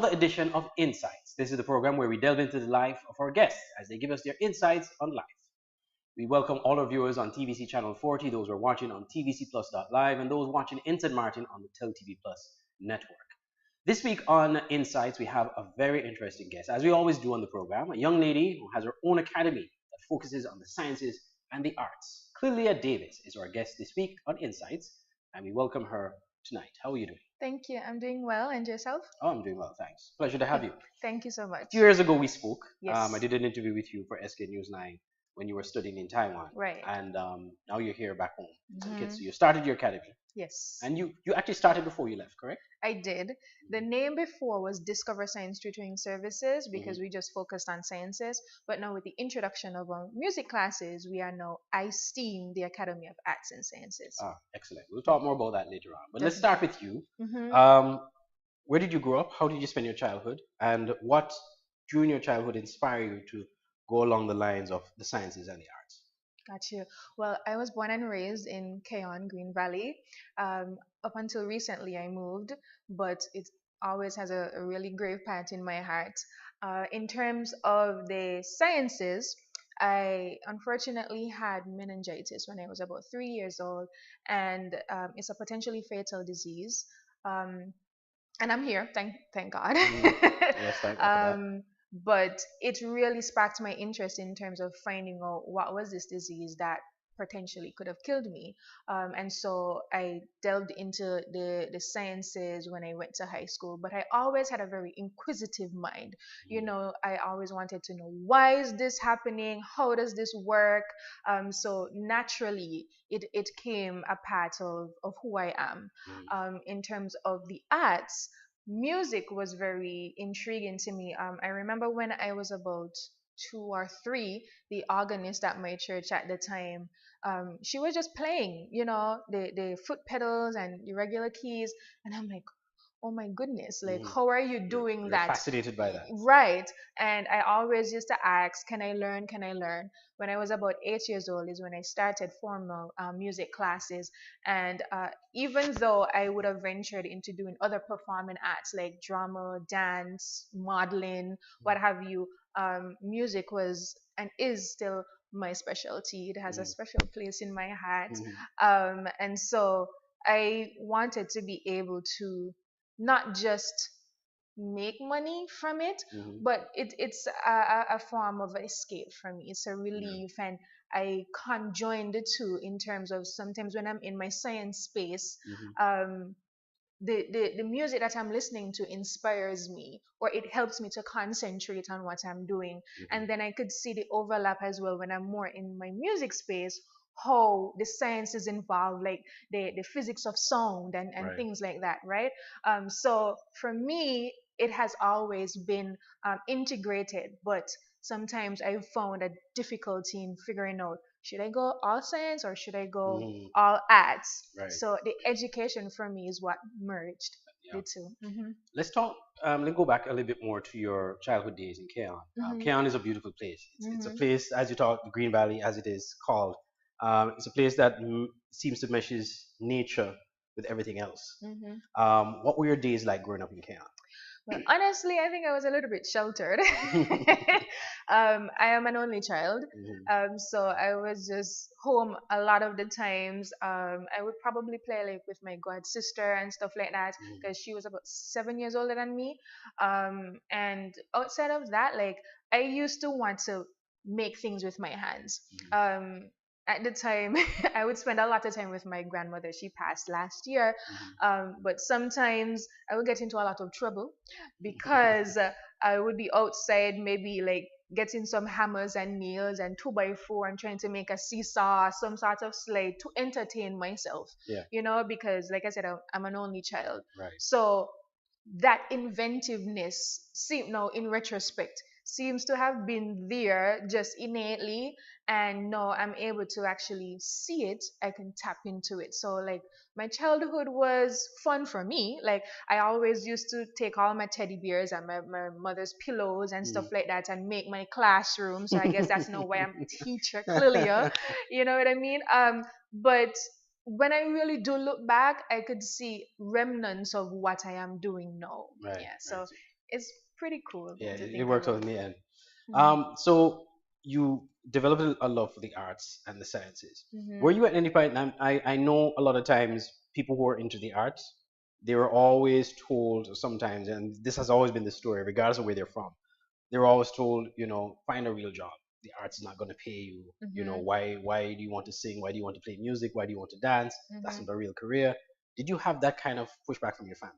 another edition of Insights. This is the program where we delve into the life of our guests as they give us their insights on life. We welcome all our viewers on TVC Channel 40, those who are watching on tvcplus.live, and those watching in St. Martin on the Tel TV Plus network. This week on Insights, we have a very interesting guest, as we always do on the program, a young lady who has her own academy that focuses on the sciences and the arts. Clilia Davis is our guest this week on Insights, and we welcome her tonight. How are you doing? Thank you. I'm doing well. And yourself? Oh, I'm doing well, thanks. Pleasure to have you. Thank you so much. A few years ago, we spoke. Yes. I did an interview with you for SK Newsline when you were studying in Taiwan. Right. And now you're here back home. Mhm. So you started your academy. Yes. And you actually started before you left, correct? I did. The name before was Discover Science Tutoring Services because we just focused on sciences. But now with the introduction of our music classes, we are now ISTEAM, the Academy of Arts and Sciences. Ah, excellent. We'll talk more about that later on. But let's start with you. Mhm. Where did you grow up? How did you spend your childhood? And what during your childhood inspired you to go along the lines of the sciences and the arts? Got you. Well, I was born and raised in Keon, Green Valley. Up until recently, I moved, but it always has a really grave part in my heart. In terms of the sciences, I unfortunately had meningitis when I was about 3 years old, and it's a potentially fatal disease. Um, and I'm here, thank God. Yes, thank God for that. But it really sparked my interest in terms of finding out what was this disease that potentially could have killed me. And so I delved into the sciences when I went to high school. But I always had a very inquisitive mind. You know, I always wanted to know, why is this happening? How does this work? So naturally, it came a part of who I am. In terms of the arts, music was very intriguing to me. I remember when I was about 2 or 3, the organist at my church at the time, she was just playing, the foot pedals and the regular keys, and I'm like, oh my goodness, like, how are you doing You're that? fascinated by that. Right. And I always used to ask, can I learn? Can I learn? When I was about 8 years old is when I started formal music classes. And even though I would have ventured into doing other performing arts like drama, dance, modeling, what have you, music was and is still my specialty. It has a special place in my heart. And so I wanted to be able to not just make money from it, but it's a form of escape for me. It's a relief, and I conjoin the two in terms of sometimes when I'm in my science space, the music that I'm listening to inspires me, or it helps me to concentrate on what I'm doing. And then I could see the overlap as well when I'm more in my music space, how the science is involved, like the physics of sound and Right. things like that, right? So for me, it has always been integrated, but sometimes I've found a difficulty in figuring out, should I go all science or should I go all arts? Right. So the education for me is what merged Yeah. the 2. Let's talk. Let's go back a little bit more to your childhood days in Keon. Keon is a beautiful place. It's a place, as you talk, the Green Valley, as it is called. It's a place that seems to meshes nature with everything else. What were your days like growing up in Keon? Well, honestly, I think I was a little bit sheltered. I am an only child, so I was just home a lot of the times. I would probably play like with my god sister and stuff like that because she was about 7 years older than me. And outside of that, like, I used to want to make things with my hands. At the time, I would spend a lot of time with my grandmother. She passed last year. But sometimes I would get into a lot of trouble because I would be outside, maybe like getting some hammers and nails and 2x4 and trying to make a seesaw, some sort of sled to entertain myself. Yeah. Because like I said, I'm an only child. Right. So that inventiveness, now in retrospect, seems to have been there just innately, and now I'm able to actually see it. I can tap into it. So like, my childhood was fun for me. Like, I always used to take all my teddy bears and my mother's pillows and stuff like that and make my classroom. So I guess that's now why I'm a teacher, Clilia. You know what I mean? But when I really do look back, I could see remnants of what I am doing now. Right. Yeah. So Right. it's pretty cool Yeah, to it think worked out about. in the end. Hmm. So you developed a love for the arts and the sciences. Were Hmm. you at any point? I know a lot of times people who are into the arts, they were always told sometimes, and this has always been the story, regardless of where they're from. They were always told, find a real job. The arts is not going to pay you. Hmm. Why do you want to sing? Why do you want to play music? Why do you want to dance? That's Hmm. not a real career. Did you have that kind of pushback from your family?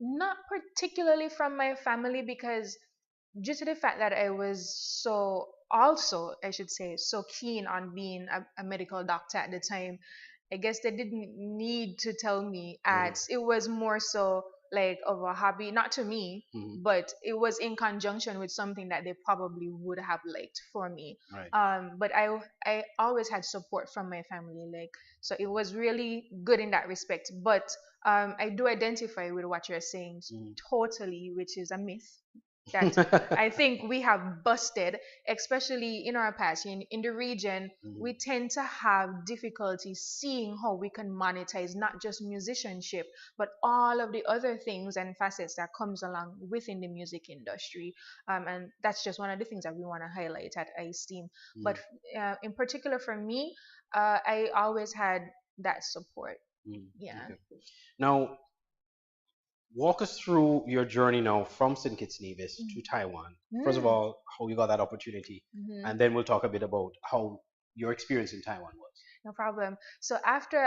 Not particularly from my family, because due to the fact that I was so also, I should say, so keen on being a medical doctor at the time, I guess they didn't need to tell me Mm-hmm. at. It was more so like of a hobby, not to me, Mm-hmm. but it was in conjunction with something that they probably would have liked for me. Right. But I always had support from my family, like, so it was really good in that respect. But I do identify with what you're saying totally, which is a myth that I Mm-hmm. think we have busted, especially in our past. In the region, we tend to have difficulty seeing how we can monetize not just musicianship, but all of the other things and facets that comes along within the music industry. And that's just one of the things that we want to highlight at ISTEAM. But in particular for me, I always had that support. Yeah. Okay. Now, walk us through your journey now from St. Kitts Nevis to Taiwan. First of Mm. all, how you got that opportunity, Hmm. and then we'll talk a bit about how your experience in Taiwan was. No problem. So after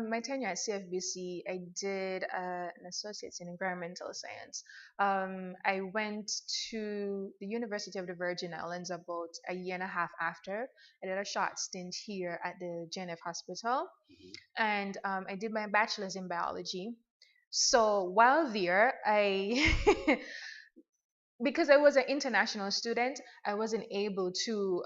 my tenure at CFBC, I did an associate's in environmental science. I went to the University of the Virgin Islands about a year and a half after. I did a short stint here at the JNF Hospital, and I did my bachelor's in biology. So while there, I because I was an international student, I wasn't able to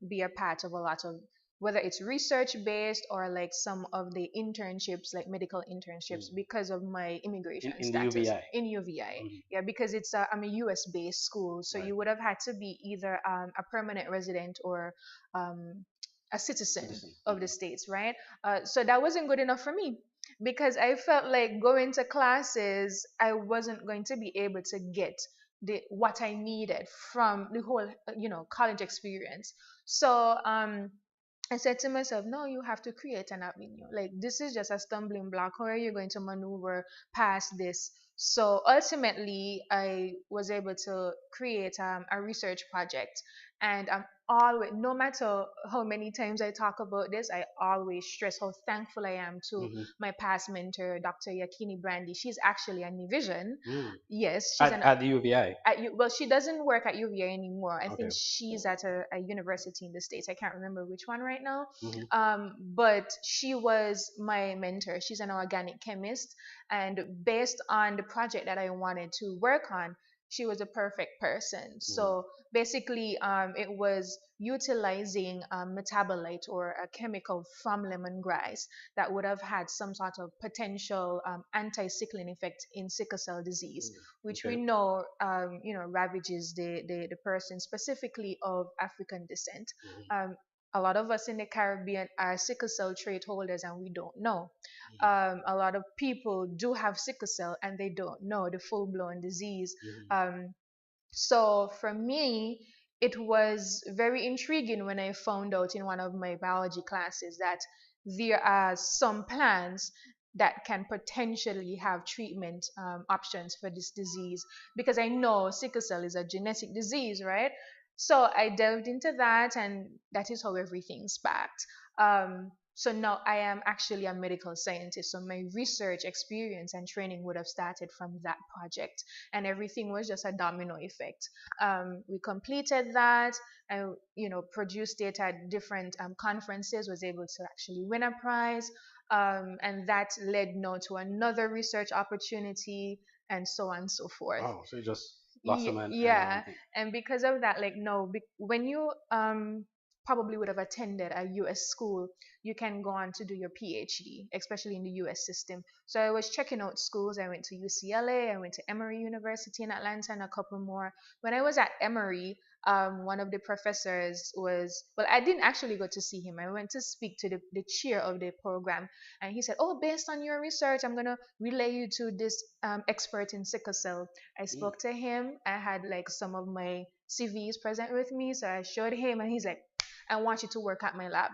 be a part of a lot of, whether it's research based or like some of the internships, like medical internships, Mm. because of my immigration In the status UVI. in UVI. Mhm. Yeah, because I'm a US based school, so Right. you would have had to be either a permanent resident or um, a citizen Citizen. of the States, right? So that wasn't good enough for me, because I felt like going to classes, I wasn't going to be able to get what I needed from the whole college experience. So I said to myself, no, you have to create an avenue. Like, this is just a stumbling block. How are you going to maneuver past this? So ultimately, I was able to create a research project. And I'm always, no matter how many times I talk about this, I always stress how thankful I am to Hmm. my past mentor, Dr. Yakini Brandy. She's actually a Nivision. Mm. Yes, she's At, an at the UVI. well, she doesn't work at UVA anymore. I think Okay. she's at a university in the States. I can't remember which one right now. Hmm. But she was my mentor. She's an organic chemist, and based on the project that I wanted to work on, she was a perfect person. Hmm. So basically, it was utilizing a metabolite or a chemical from lemongrass that would have had some sort of potential anti-sickling effect in sickle cell disease, which we Okay. know, ravages the person specifically of African descent. Hmm. Um, a lot of us in the Caribbean are sickle cell trait holders and we don't know. A lot of people do have sickle cell and they don't know the full blown disease. Hmm. Um, so for me, it was very intriguing when I found out in one of my biology classes that there are some plants that can potentially have treatment options for this disease, because I know sickle cell is a genetic disease, right? So I delved into that, and that is how everything sparked. So now I am actually a medical scientist. So my research experience and training would have started from that project, and everything was just a domino effect. We completed that. I, produced it at different conferences. Was able to actually win a prize, and that led now to another research opportunity, and so on and so forth. Oh, so you just blossom and Yeah, thing. and because of that, like, no, when you probably would have attended a US school, you can go on to do your PhD, especially in the US system. So I was checking out schools. I went to UCLA, I went to Emory University in Atlanta, and a couple more. When I was at Emory, one of the professors was, well, I didn't actually go to see him. I went to speak to the chair of the program, and he said, "Oh, based on your research, I'm going to relay you to this expert in sickle cell." I spoke to him. I had like some of my CVs present with me, so I showed him, and he's like, "I want you to work at my lab.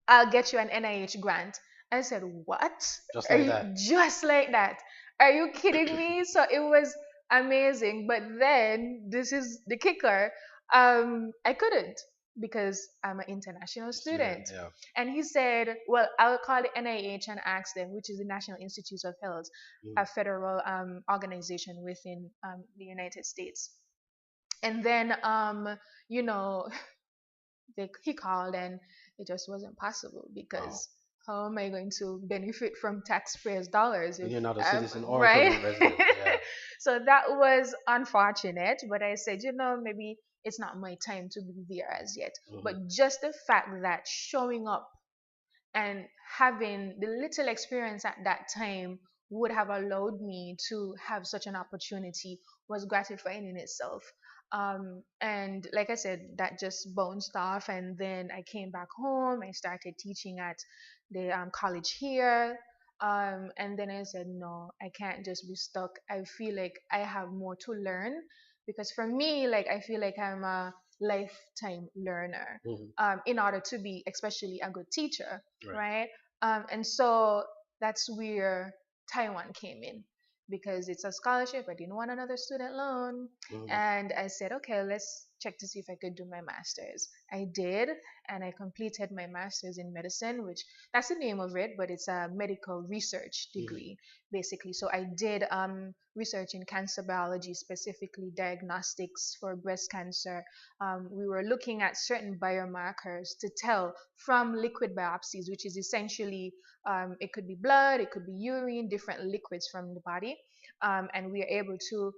I'll get you an NIH grant." I said, "What? Just Are like you that. just like that? Are you kidding me?" So it was amazing. But then this is the kicker. I couldn't because I'm an international student. Yeah. And he said, "Well, I'll call the NIH and ask them," which is the National Institutes of Health, a federal organization within the United States. And then, you know, he called, and it just wasn't possible because how am I going to benefit from taxpayers' dollars And if you're not a I'm citizen or a right? permanent resident. Yeah. So that was unfortunate, but I said, maybe it's not my time to be there as yet. But just the fact that showing up and having the little experience at that time would have allowed me to have such an opportunity was gratifying in itself. And like I said, that just bounced off, and then I came back home. I started teaching at the college here. And then I said, no, I can't just be stuck. I feel like I have more to learn, because for me, like, I feel like I'm a lifetime learner, in order to be especially a good teacher, right? And so that's where Taiwan came in, because it's a scholarship. I didn't want another student loan. And I said, okay, let's check to see if I could do my master's. I did, and I completed my master's in medicine, which that's the name of it, but it's a medical research degree, basically. So I did research in cancer biology, specifically diagnostics for breast cancer. We were looking at certain biomarkers to tell from liquid biopsies, which is essentially, it could be blood, it could be urine, different liquids from the body. And we are able to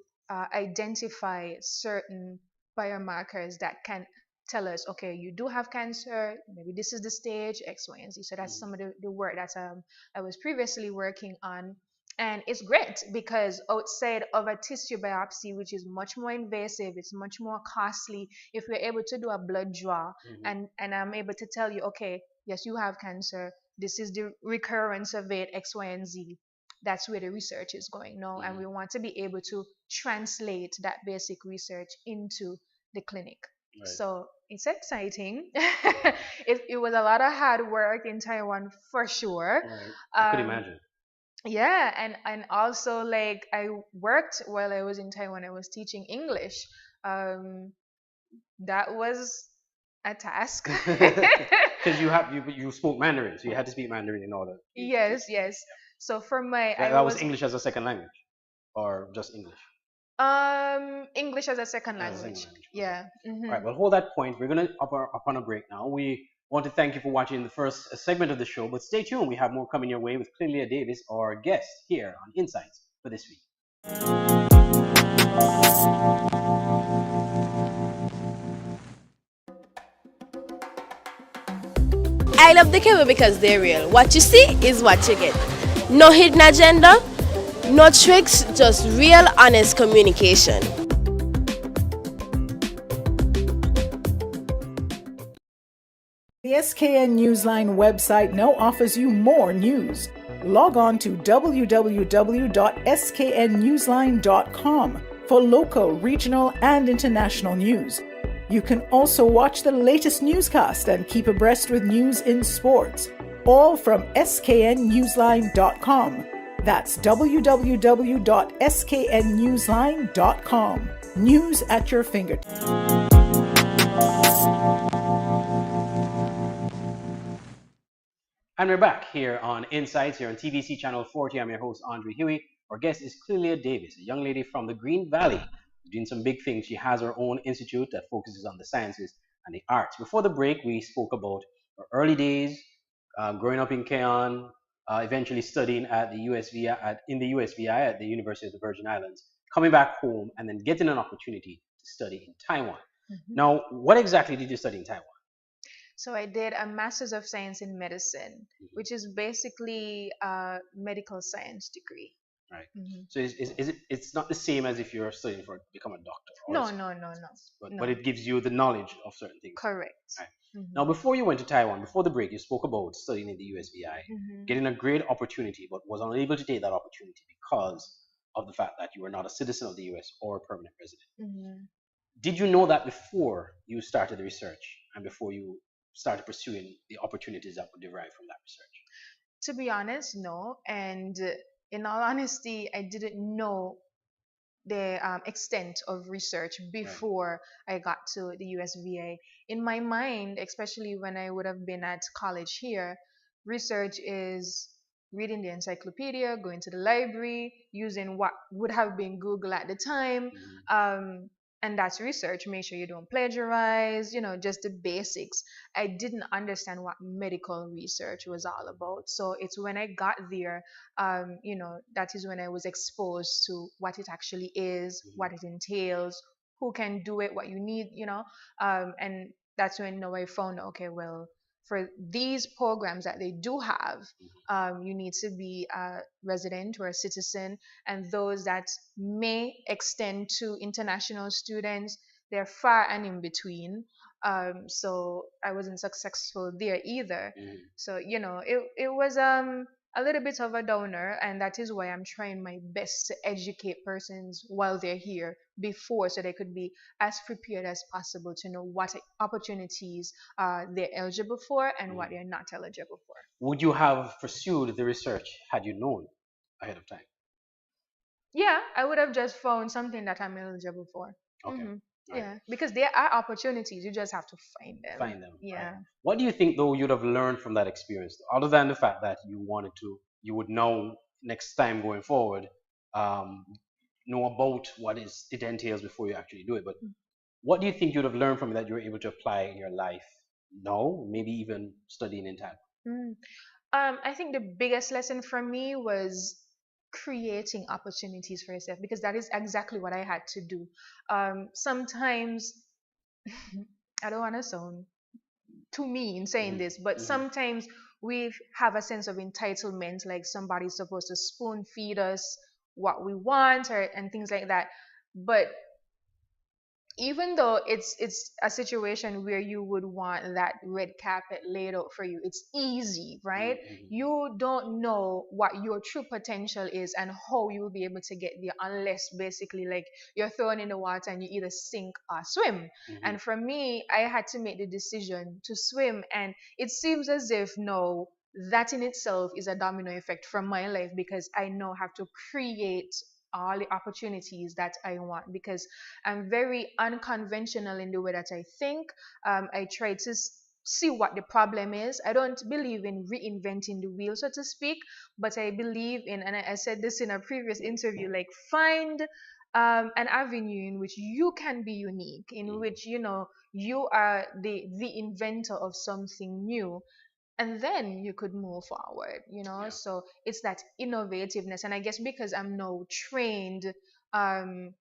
identify certain biomarkers that can tell us, okay, you do have cancer, maybe this is the stage, X, Y, and Z. So that's some of the work that I was previously working on. And it's great because outside of a tissue biopsy, which is much more invasive, it's much more costly, if we're able to do a blood draw, and I'm able to tell you, okay, yes, you have cancer, this is the recurrence of it, X, Y, and Z. That's where the research is going now. And we want to be able to translate that basic research into the clinic. So it's exciting. It was a lot of hard work in Taiwan for sure. I could imagine. Yeah, and also, like, I worked while I was in Taiwan. I was teaching English. That was a task. Because you spoke Mandarin, so you had to speak Mandarin in order. Yes. So for my, that was English as a second language, or just English? English as a second language. Yeah. All right. Well, hold that point. We're gonna up on a break now. We want to thank you for watching the first segment of the show, but stay tuned. We have more coming your way with Clilia Davis, our guest here on Insights for this week. I love the cable because they're real. What you see is what you get. No hidden agenda, no tricks, just real, honest communication. The SKN Newsline website now offers you more news. Log on to www.sknnewsline.com for local, regional, and international news. You can also watch the latest newscast and keep abreast with news in sports, all from sknnewsline.com. That's www.sknnewsline.com. News at your fingertips. And we're back here on Insights, here on TVC Channel 40. I'm your host, Andre Huey. Our guest is Clilia Davis, a young lady from the Green Valley, doing some big things. She has her own institute that focuses on the sciences and the arts. Before the break, we spoke about her early days, growing up in Keon, eventually studying at the in the USVI at the University of the Virgin Islands, coming back home, and then getting an opportunity to study in Taiwan. Now, what exactly did you study in Taiwan? So I did a Master's of Science in Medicine, Hmm. which is basically a medical science degree. Right. Hmm. So it's not the same as if you're studying for become a doctor, or No, it's, no, no, no, but no. it gives you the knowledge of certain things. Correct. Right. Now, Hmm. before you went to Taiwan, before the break, you spoke about studying in the USVI, Hmm. getting a great opportunity, but was unable to take that opportunity because of the fact that you were not a citizen of the US or a permanent resident. Hmm. Did you know that before you started the research and before you started pursuing the opportunities that would derive from that research? To be honest, no. And in all honesty, I didn't know the extent of research Right. before I got to the USVA. In my mind, especially when I would have been at college here, research is reading the encyclopedia, going to the library, using what would have been Google at the time. Mhm. And that's research. Make sure you don't plagiarize, just the basics. I didn't understand what medical research was all about. So it's when I got there, that is when I was exposed to what it actually is, Mhm. what it entails, who can do it, what you need, and that's when I found, okay, well, for these programs that they do have, you need to be a resident or a citizen, and those that may extend to international students, they're far and in between. So I wasn't successful there either. Mhm. So it was a little bit of a downer, and that is why I'm trying my best to educate persons while they're here before, so they could be as prepared as possible to know what opportunities they're eligible for and what Mhm. they're not eligible for. Would you have pursued the research had you known ahead of time? Yeah, I would have just found something that I'm eligible for. Okay. Hmm. All right. Yeah, because there are opportunities, you just have to find them. Find them. Right. Yeah. What do you think though you'd have learned from that experience, other than the fact that you would know next time going forward, um, know about what it entails before you actually do it. But what do you think you'd have learned from it that you were able to apply in your life now, maybe even studying in time? Mm. I think the biggest lesson for me was creating opportunities for yourself, because that is exactly what I had to do. Sometimes I don't want to sound too mean saying Hmm. this, but Hmm. sometimes we have a sense of entitlement, like somebody's supposed to spoon feed us what we want, and things like that. But even though it's a situation where you would want that red carpet laid out for you, it's easy, right? Hmm. You don't know what your true potential is and how you will be able to get there, unless basically like you're thrown in the water and you either sink or swim. Hmm. And for me, I had to make the decision to swim, and it seems as if no, that in itself is a domino effect from my life, because I now have to create all the opportunities that I want, because I'm very unconventional in the way that I think. I try to see what the problem is. I don't believe in reinventing the wheel, so to speak, but I believe in, and I said this in a previous interview, like find an avenue in which you can be unique, in which you are the inventor of something new, and then you could move forward, Yeah. so it's that innovativeness. And I guess because I'm now trained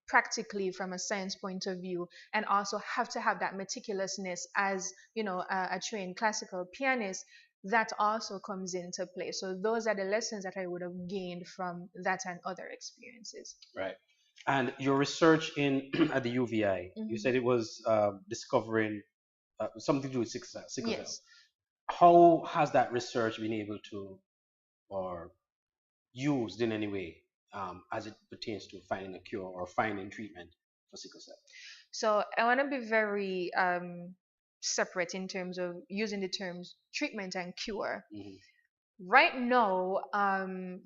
practically from a science point of view, and also have to have that meticulousness as a trained classical pianist, that also comes into play. So those are the lessons that I would have gained from that and other experiences. Right. And your research in at the UVI, you Hmm. said it was discovering something to do with sickle cell. Yes. How has that research been able to or used in any way as it pertains to finding a cure or finding treatment for sickle cell? So I want to be very separate in terms of using the terms treatment and cure. Hmm. Right now,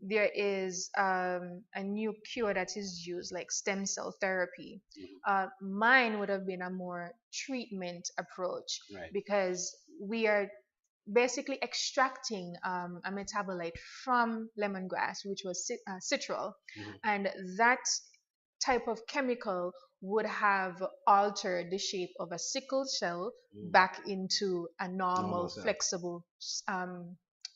there is a new cure that is used, like stem cell therapy. Hmm. Mine would have been a more treatment approach, Right. because we are basically extracting a metabolite from lemongrass, which was citral, Hmm. and that type of chemical would have altered the shape of a sickle cell Mm. back into a Normal normal, cell. flexible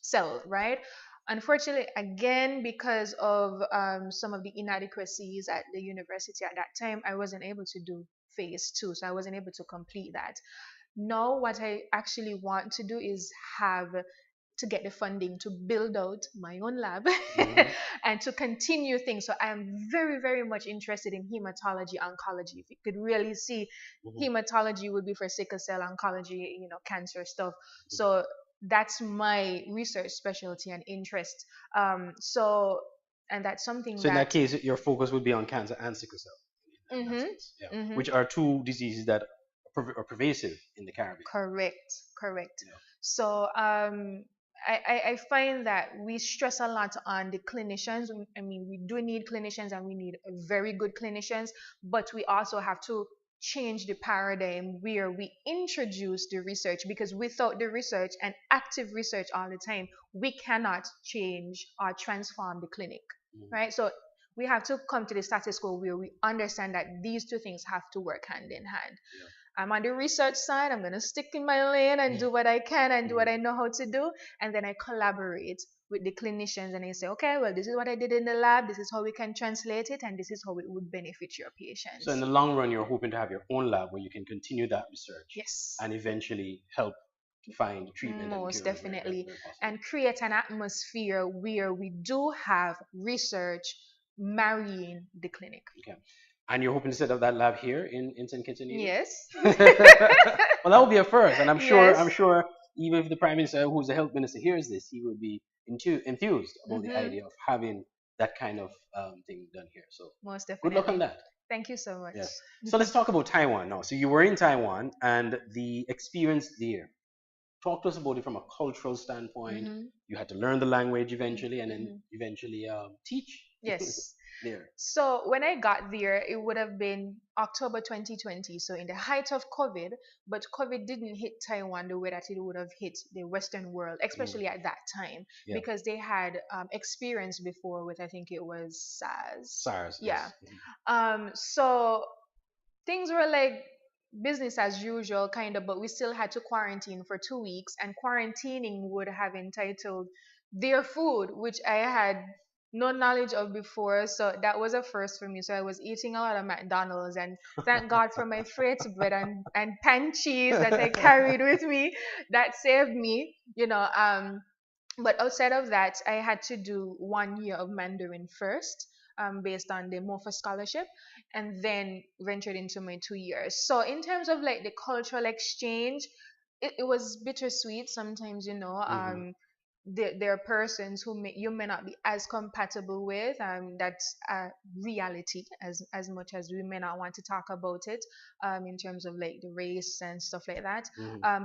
cell, right? Unfortunately, again, because of some of the inadequacies at the university at that time, I wasn't able to do phase 2, so I wasn't able to complete that. Now what I actually want to do is have to get the funding to build out my own lab and to continue things. So I am very, very much interested in hematology oncology. If you could really see, hematology would be for sickle cell oncology, cancer stuff. So that's my research specialty and interest. And that's something So in that case, your focus would be on cancer and sickle cell. Which are two diseases that are pervasive in the Caribbean. Correct. Yeah. So I find that we stress a lot on the clinicians. I mean, we do need clinicians and we need very good clinicians, but we also have to change the paradigm where we introduce the research, because without the research and active research all the time, we cannot change or transform the clinic, right? So we have to come to the status quo where we understand that these two things have to work hand in hand. Yeah. I'm on the research side. I'm going to stick in my lane and do what I can and do what I know how to do. And then I collaborate with the clinicians and I say, okay, well, this is what I did in the lab. This is how we can translate it. And this is how it would benefit your patients. So in the long run, you're hoping to have your own lab where you can continue that research. Yes. And eventually help to find treatment. Most definitely. And create an atmosphere where we do have research marrying the clinic. Okay. And you're hoping to set up that lab here in St. Kitts and Nevis? Yes. Well, that would be a first, and I'm sure even if the Prime Minister, who's the Health Minister, hears this, he would be enthused about the idea of having that kind of thing done here. So most definitely. Good luck on that. Thank you so much. Yes. So let's talk about Taiwan now. So you were in Taiwan and the experience there. Talk to us about it from a cultural standpoint. You had to learn the language eventually, and then eventually teach. Yes. There. So when I got there, it would have been October 2020, so in the height of COVID, but COVID didn't hit Taiwan the way that it would have hit the Western world, especially at that time, because they had experience before with, I think it was SARS. Yeah. Yes. So things were like business as usual, kind of, but we still had to quarantine for 2 weeks, and quarantining would have entitled their food, which I had no knowledge of before, so that was a first for me. So I was eating a lot of McDonald's, and thank God for my freight bread and pan cheese that I carried with me. That saved me, but outside of that, I had to do 1 year of Mandarin first, based on the MOFA scholarship, and then ventured into my 2 years. So in terms of like the cultural exchange, it was bittersweet sometimes, there are persons who you may not be as compatible with. That's a reality, as much as we may not want to talk about it, in terms of like the race and stuff like that.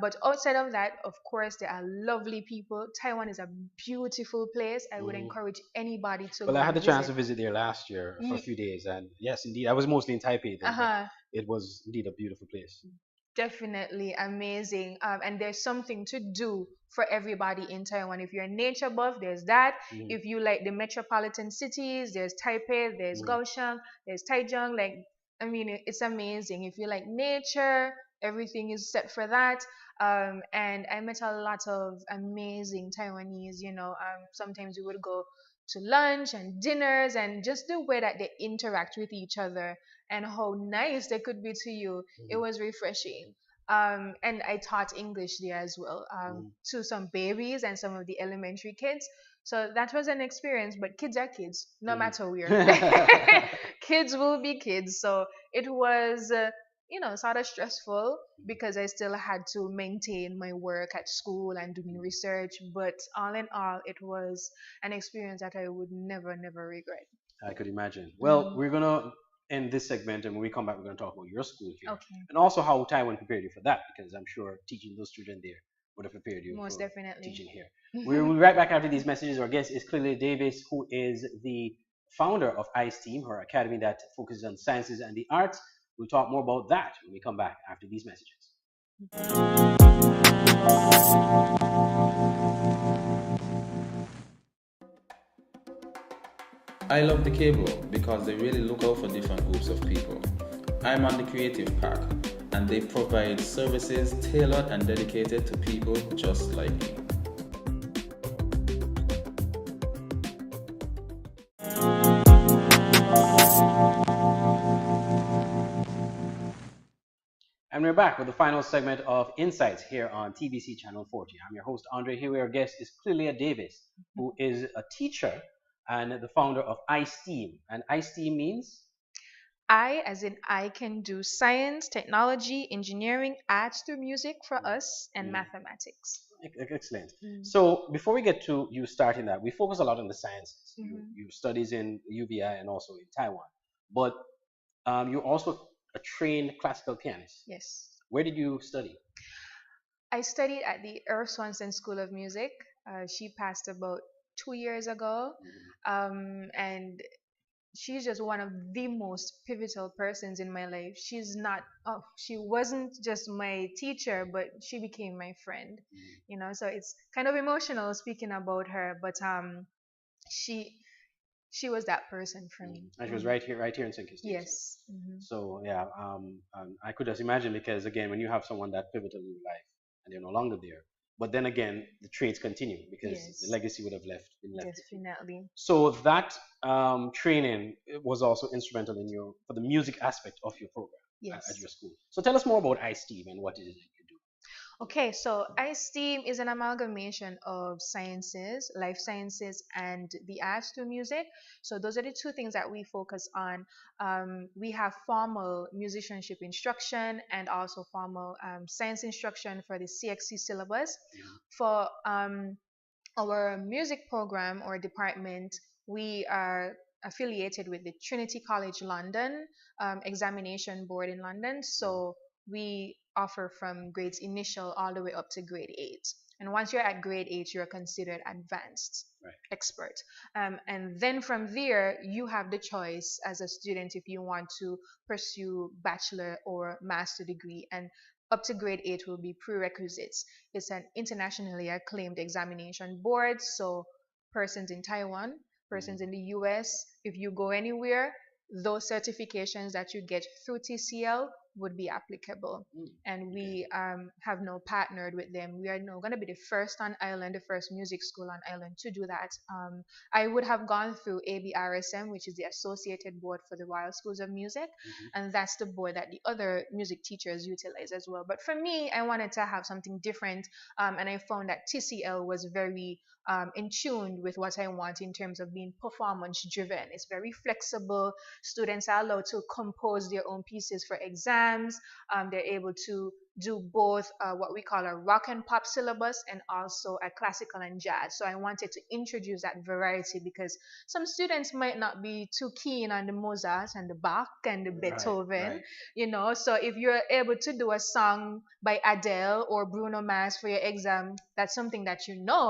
But outside of that, of course, there are lovely people. Taiwan is a beautiful place. I would encourage anybody to. Well, I had the chance to visit there last year for a few days, and yes, indeed, I was mostly in Taipei then. It was indeed a beautiful place. Definitely amazing. And there's something to do for everybody in Taiwan. If you're a nature buff, there's that. If you like the metropolitan cities, there's Taipei, there's Kaohsiung, there's Taichung. It's amazing. If you like nature, everything is set for that. And I met a lot of amazing Taiwanese. Sometimes we would go to lunch and dinners, and just the way that they interact with each other and how nice they could be to you, it was refreshing. And I taught English there as well, to some babies and some of the elementary kids. So that was an experience, but kids are kids, no matter where. Kids will be kids. So it was, sort of stressful because I still had to maintain my work at school and doing research. But all in all, it was an experience that I would never, never regret. I could imagine. Well, we're going to end this segment, and when we come back, we're going to talk about your school here. Okay. And also how Taiwan prepared you for that, because I'm sure teaching those children there would have prepared you most for definitely teaching here. We'll be right back after these messages. Our guest is Clilia Davis, who is the founder of ISTEAM, her academy that focuses on sciences and the arts. We'll talk more about that when we come back after these messages. I love the cable because they really look out for different groups of people. I'm on the Creative Park, and they provide services tailored and dedicated to people just like me. I'm And we're back with the final segment of Insights here on TBC Channel 40. I'm your host, Andre. Here, our guest is Clilia Davis, who is a teacher and the founder of ISTEAM. And ISTEAM means? I, as in I, can do science, technology, engineering, arts through music for us, and mathematics. Excellent. Mm. So before we get to you starting that, we focus a lot on the sciences. Mhm. You studies in UVI and also in Taiwan, but you're also a trained classical pianist. Yes. Where did you study? I studied at the Earl Swanson School of Music. She passed about 2 years ago. And she's just one of the most pivotal persons in my life. She wasn't just my teacher, but she became my friend. So it's kind of emotional speaking about her, but she she was that person for me. And she was right here in St. Kitts. Yes. So yeah, I could just imagine because again, when you have someone that pivotal in your life and they're no longer there, but then again, the trades continue because the Yes. legacy would have been left. Definitely. So that training was also instrumental in for the music aspect of your program Yes. at your school. So tell us more about ISTEAM and what it is that you do. Okay, so ISTEAM is an amalgamation of sciences, life sciences, and the arts through music. So those are the two things that we focus on. We have formal musicianship instruction and also formal science instruction for the CXC syllabus. For our music program or department, we are affiliated with the Trinity College London examination board in London. So we offer from grades initial all the way up to grade 8. And once you're at grade 8, you're considered advanced expert. And then from there, you have the choice as a student if you want to pursue bachelor or master degree. And up to grade 8 will be prerequisites. It's an internationally acclaimed examination board. So persons in Taiwan, persons in the US, if you go anywhere, those certifications that you get through TCL would be applicable. And we have now partnered with them. We are now going to be the first on island, the first music school on island to do that. I would have gone through ABRSM, which is the Associated Board for the Royal Schools of Music, and that's the board that the other music teachers utilize as well. But for me, I wanted to have something different, and I found that TCL was very in tune with what I want in terms of being performance driven. It's very flexible. Students are allowed to compose their own pieces for exams. They're able to do both what we call a rock and pop syllabus and also a classical and jazz. So I wanted to introduce that variety because some students might not be too keen on the Mozart and the Bach and the Beethoven, So if you're able to do a song by Adele or Bruno Mars for your exam, that's something that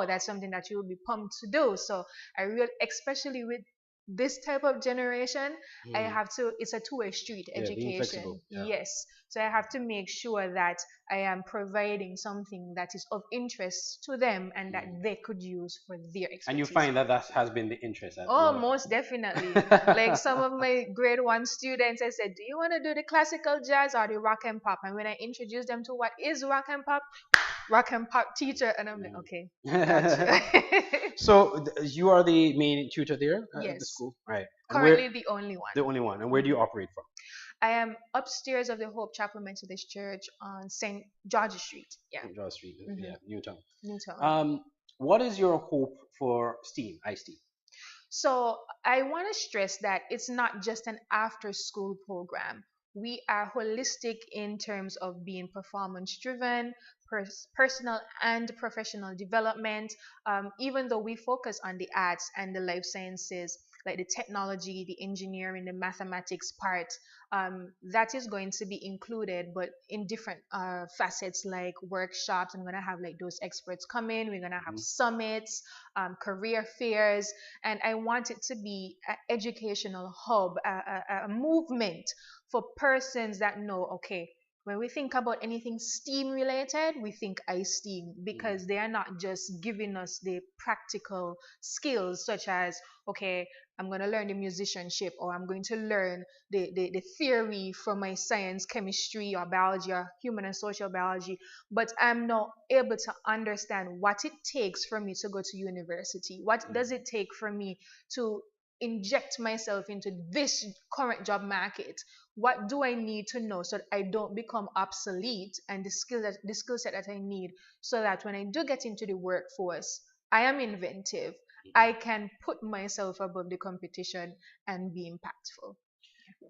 that's something that you will be pumped to do. So I really, especially with this type of generation, I have to, it's a two-way street, education. Yes. So I have to make sure that I am providing something that is of interest to them and that they could use for their expertise. And you find that has been the interest. Most definitely. Like some of my grade 1 students, I said, do you want to do the classical jazz or the rock and pop? And when I introduced them to what is rock and pop teacher, and I'm like, okay, gotcha. So you are the main tutor there at the school, right? Currently the only one. The only one. And where do you operate from? I am upstairs of the Hope Chapel Methodist Church on St. George Street. Yeah. George Street, Newtown. What is your hope for STEAM, ISTEAM? So I want to stress that it's not just an after-school program. We are holistic in terms of being performance driven, personal and professional development. Even though we focus on the arts and the life sciences, like the technology, the engineering, the mathematics part, that is going to be included, but in different facets like workshops. I'm going to have like those experts come in. We're going to have summits, career fairs, and I want it to be an educational hub, a movement for persons that know, okay, when we think about anything STEAM related, we think ISTEAM because they are not just giving us the practical skills such as, okay, I'm going to learn the musicianship or I'm going to learn the theory from my science, chemistry or biology or human and social biology, but I'm not able to understand what it takes for me to go to university. What does it take for me to inject myself into this current job market? What do I need to know so that I don't become obsolete, and the skill set that I need, so that when I do get into the workforce, I am inventive. I can put myself above the competition and be impactful.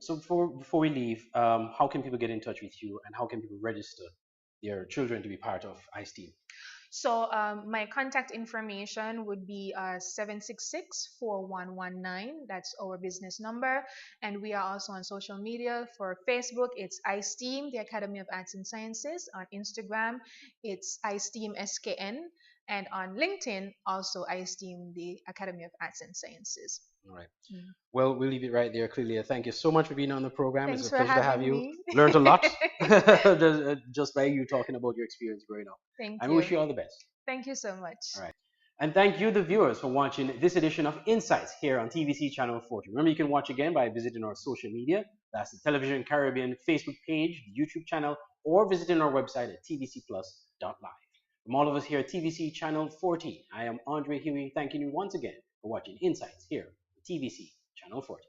So before we leave, how can people get in touch with you, and how can people register their children to be part of ISTEAM? So my contact information would be 766-4119. That's our business number. And we are also on social media. For Facebook, it's ISTEAM, the Academy of Arts and Sciences. On Instagram, it's ISTEAM SKN. And on LinkedIn, also ISTEAM, the Academy of Arts and Sciences. All right. Well, we'll leave it right there, Clilia. Thank you so much for being on the program. Thanks It's a for pleasure to have having you. me. Learned a lot just by you talking about your experience growing up. Thank I you. wish you all the best. Thank you so much. All right. And thank you, the viewers, for watching this edition of Insights here on TVC Channel 40. Remember, you can watch again by visiting our social media. That's the Television Caribbean Facebook page, the YouTube channel, or visiting our website at tvcplus.live. From all of us here at TVC Channel 40, I am Andre Huey, thanking you once again for watching Insights here on TVC Channel 40.